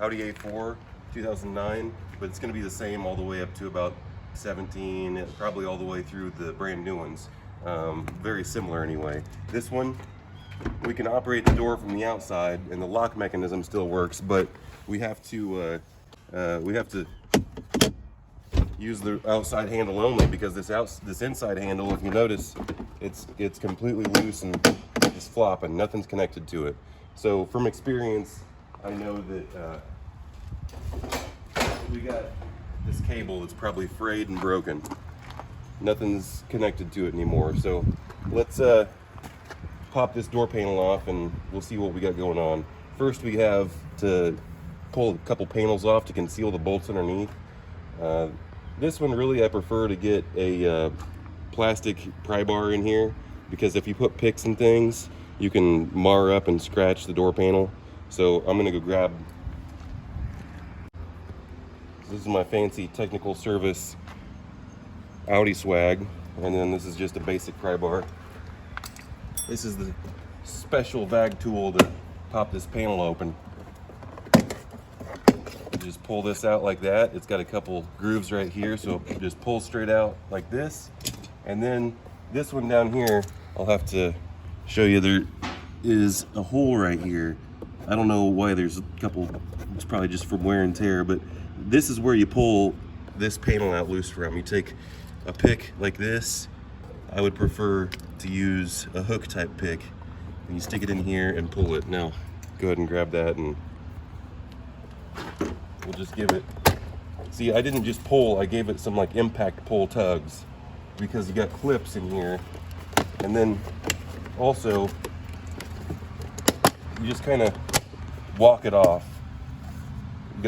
Audi A4 2009, but it's going to be the same all the way up to about 17, probably all the way through the brand new ones. Very similar anyway. This one, we can operate the door from the outside and the lock mechanism still works, but we have to use the outside handle only, because this inside handle, if you notice, it's completely loose and just flopping. Nothing's connected to it. So from experience, I know that we got this cable that's probably frayed and broken. Nothing's connected to it anymore. So let's pop this door panel off and we'll see what we got going on. First, we have to pull a couple panels off to conceal the bolts underneath. This one, really, I prefer to get a plastic pry bar in here, because if you put picks and things, you can mar up and scratch the door panel. So I'm gonna go grab, this is my fancy technical service Audi swag, and then this is just a basic pry bar. This is the special VAG tool to pop this panel open. Just pull this out like that. It's got a couple grooves right here, so it just pulls straight out like this. And then this one down here, I'll have to show you. There is a hole right here. I don't know why there's a couple, it's probably just from wear and tear, but this is where you pull this panel out loose from. You take a pick like this. I would prefer to use a hook type pick, and you stick it in here and pull it. Now go ahead and grab that, and we'll just give it, see, I didn't just pull, I gave it some like impact pull tugs, because you got clips in here. And then also you just kind of walk it off. You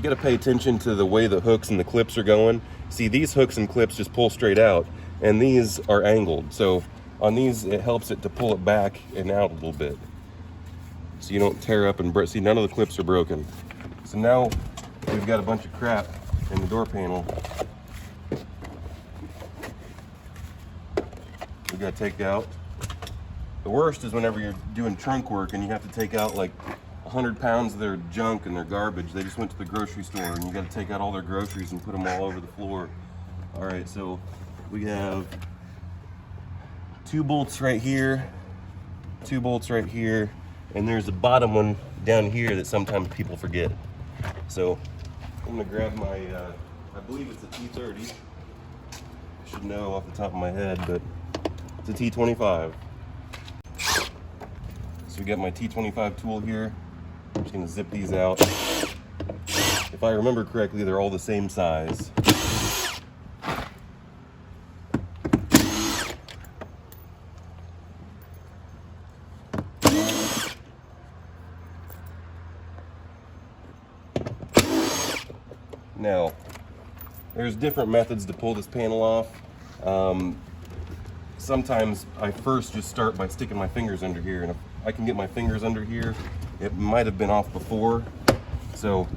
gotta pay attention to the way the hooks and the clips are going. See, these hooks and clips just pull straight out, and these are angled. So on these, it helps it to pull it back and out a little bit, so you don't tear up and break. See, none of the clips are broken. So now we've got a bunch of crap in the door panel. We got to take out. The worst is whenever you're doing trunk work and you have to take out like 100 pounds of their junk and their garbage. They just went to the grocery store, and you got to take out all their groceries and put them all over the floor. All right, so we have 2 bolts right here, 2 bolts right here, and there's a bottom one down here that sometimes people forget. So I'm gonna grab my, I believe it's a T30. I should know off the top of my head, but it's a T25. So we got my T25 tool here. I'm just gonna zip these out. If I remember correctly, they're all the same size. Now, there's different methods to pull this panel off. Sometimes I first just start by sticking my fingers under here, and if I can get my fingers under here, it might have been off before. So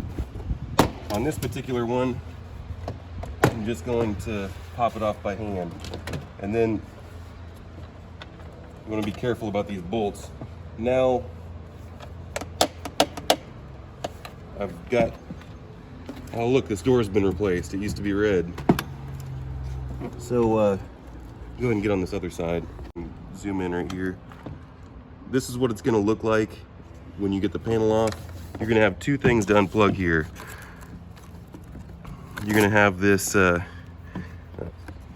on this particular one, I'm just going to pop it off by hand. And then you want to be careful about these bolts. Now I've got, oh look, this door's been replaced. It used to be red. So go ahead and get on this other side. Zoom in right here. This is what it's going to look like when you get the panel off. You're going to have 2 things to unplug here. You're going to have this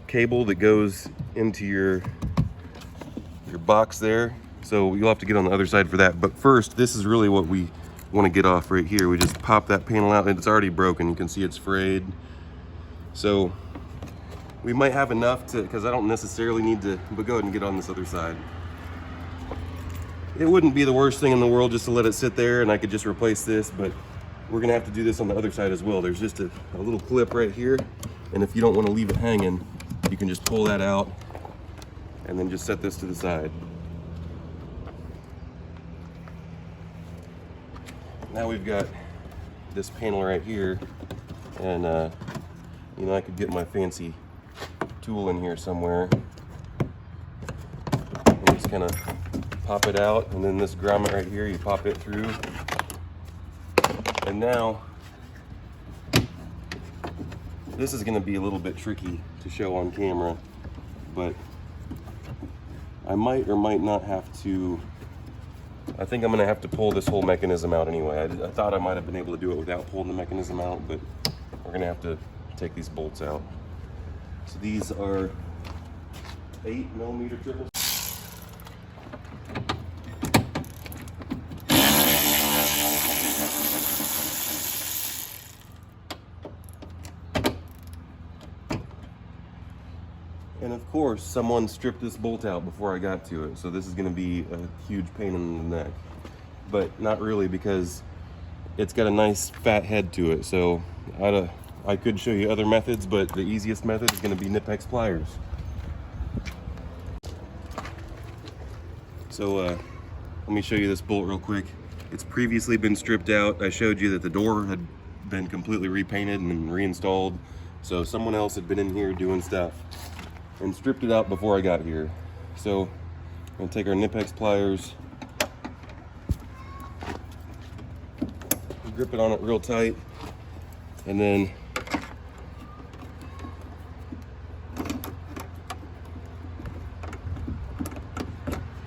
cable that goes into your box there. So you'll have to get on the other side for that. But first, this is really what we want to get off right here. We just pop that panel out, and it's already broken. You can see it's frayed. So we might have enough to, because I don't necessarily need to, but go ahead and get on this other side. It wouldn't be the worst thing in the world just to let it sit there and I could just replace this, but we're gonna have to do this on the other side as well. There's just a little clip right here, and if you don't want to leave it hanging, you can just pull that out and then just set this to the side. Now we've got this panel right here, and you know, I could get my fancy tool in here somewhere and just kind of pop it out, and then this grommet right here, you pop it through. And now, this is gonna be a little bit tricky to show on camera, but I might or might not have to, I think I'm gonna have to pull this whole mechanism out anyway. I thought I might have been able to do it without pulling the mechanism out, but we're gonna have to take these bolts out. So these are 8mm triples. And of course, someone stripped this bolt out before I got to it, so this is going to be a huge pain in the neck. But not really, because it's got a nice fat head to it, so I could show you other methods, but the easiest method is going to be Knipex pliers. So let me show you this bolt real quick. It's previously been stripped out. I showed you that the door had been completely repainted and reinstalled, so someone else had been in here doing stuff and stripped it out before I got here. So I'm gonna take our Knipex pliers, grip it on it real tight, and then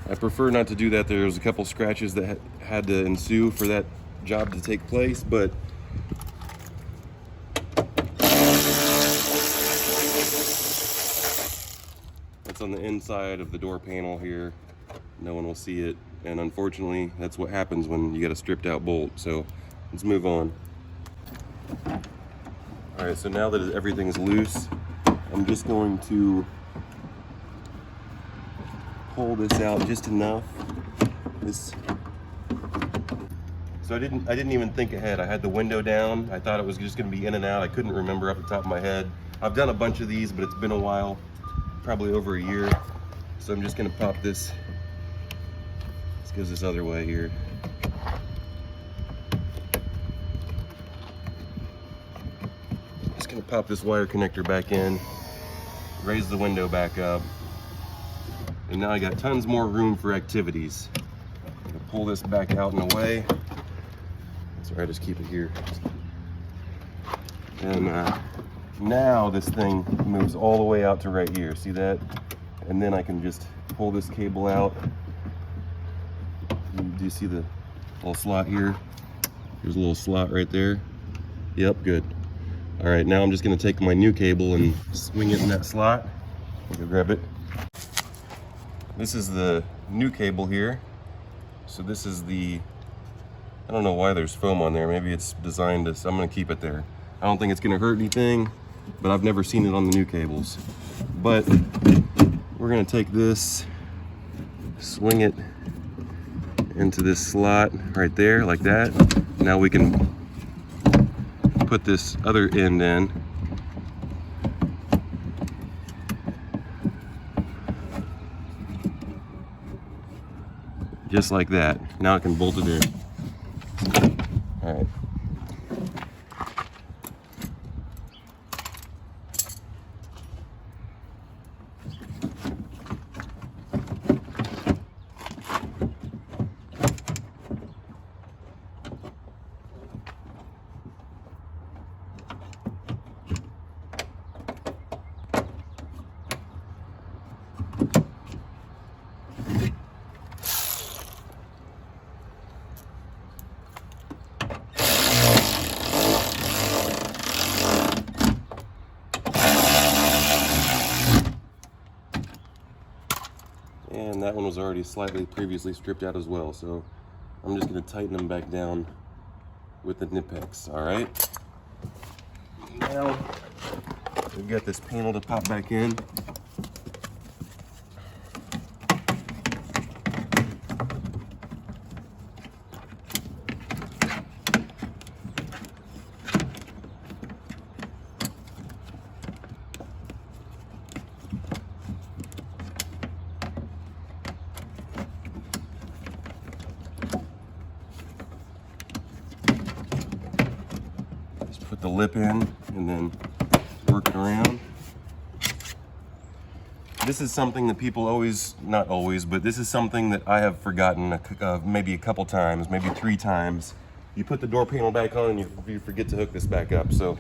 I prefer not to do that. There was a couple scratches that had to ensue for that job to take place, but it's on the inside of the door panel here. No one will see it, and unfortunately that's what happens when you get a stripped out bolt. So let's move on. All right, so now that everything's loose, I'm just going to pull this out just enough. So I didn't even think ahead. I had the window down. I thought it was just gonna be in and out. I couldn't remember off the top of my head. I've done a bunch of these, but it's been a while, probably over a year. So I'm just gonna pop this. This goes this other way here. Just gonna pop this wire connector back in, raise the window back up, and now I got tons more room for activities. I'm gonna pull this back out and away. Sorry, just keep it here. And now this thing moves all the way out to right here. See that? And then I can just pull this cable out. Do you see the little slot here? There's a little slot right there. Yep, good. All right, now I'm just gonna take my new cable and swing it in that slot. Go grab it. This is the new cable here. So this is the, I don't know why there's foam on there. Maybe it's designed to, so I'm gonna keep it there. I don't think it's gonna hurt anything, but I've never seen it on the new cables. But we're gonna take this, swing it into this slot right there, like that. Now we can put this other end in. Just like that. Now I can bolt it in. All right. And that one was already slightly previously stripped out as well, so I'm just going to tighten them back down with the Knipex. All right. Now we've got this panel to pop back in. Put the lip in and then work it around. this is something that people always, not always, but this is something that I have forgotten maybe a couple times, maybe 3 times. You put the door panel back on and you forget to hook this back up. So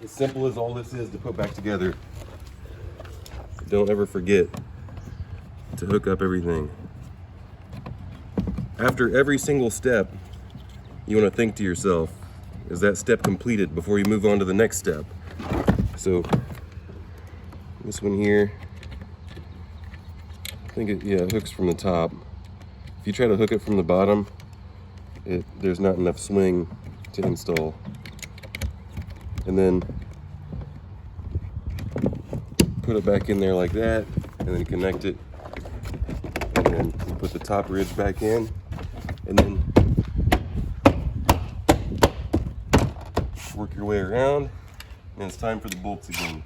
as simple as all this is to put back together, don't ever forget to hook up everything. After every single step, you want to think to yourself, is that step completed before you move on to the next step? So this one here, I think it hooks from the top. If you try to hook it from the bottom, there's not enough swing to install. And then put it back in there like that, and then connect it, and then you put the top ridge back in, and then work your way around, and it's time for the bolts again.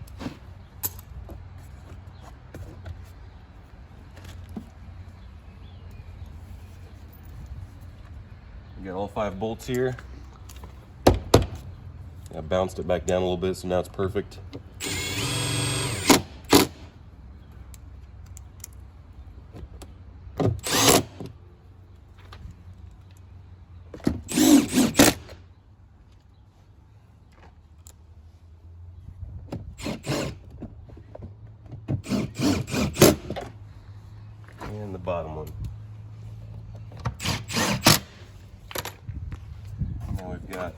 We got all 5 bolts here. I bounced it back down a little bit, so now it's perfect. And the bottom one. Now we've got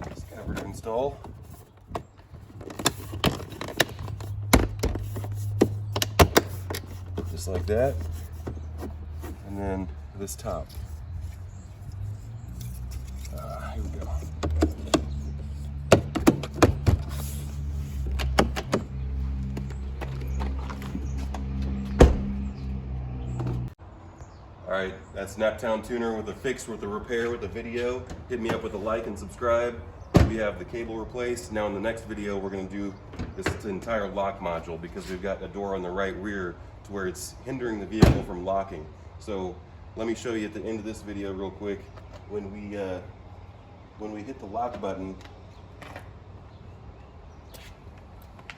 this cover to install. Just like that. And then this top. Here we go. Alright, that's Naptown Tuner with a fix, with a repair, with a video. Hit me up with a like and subscribe. We have the cable replaced. Now in the next video we're going to do this entire lock module, because we've got a door on the right rear to where it's hindering the vehicle from locking. So let me show you at the end of this video real quick. When we hit the lock button,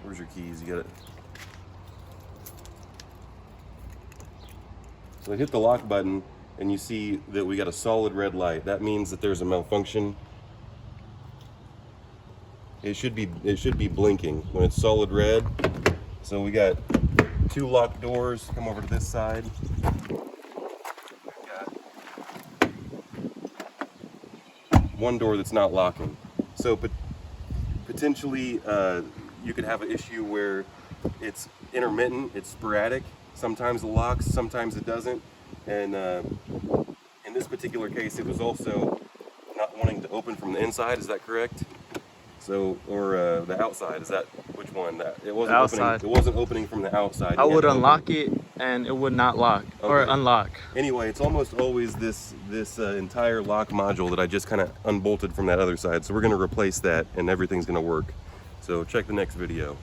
where's your keys? You got it. So I hit the lock button and you see that we got a solid red light. That means that there's a malfunction. It should be blinking when it's solid red. So we got 2 locked doors. Come over to this side. Got 1 door that's not locking. So potentially you could have an issue where it's intermittent, it's sporadic. Sometimes it locks, sometimes it doesn't. And in this particular case, it was also not wanting to open from the inside. Is that correct? So, or the outside? Is that which one? That it wasn't outside. Opening. It wasn't opening from the outside. I would unlock it, and it would not lock or unlock. Anyway, it's almost always this entire lock module that I just kind of unbolted from that other side. So we're going to replace that, and everything's going to work. So check the next video.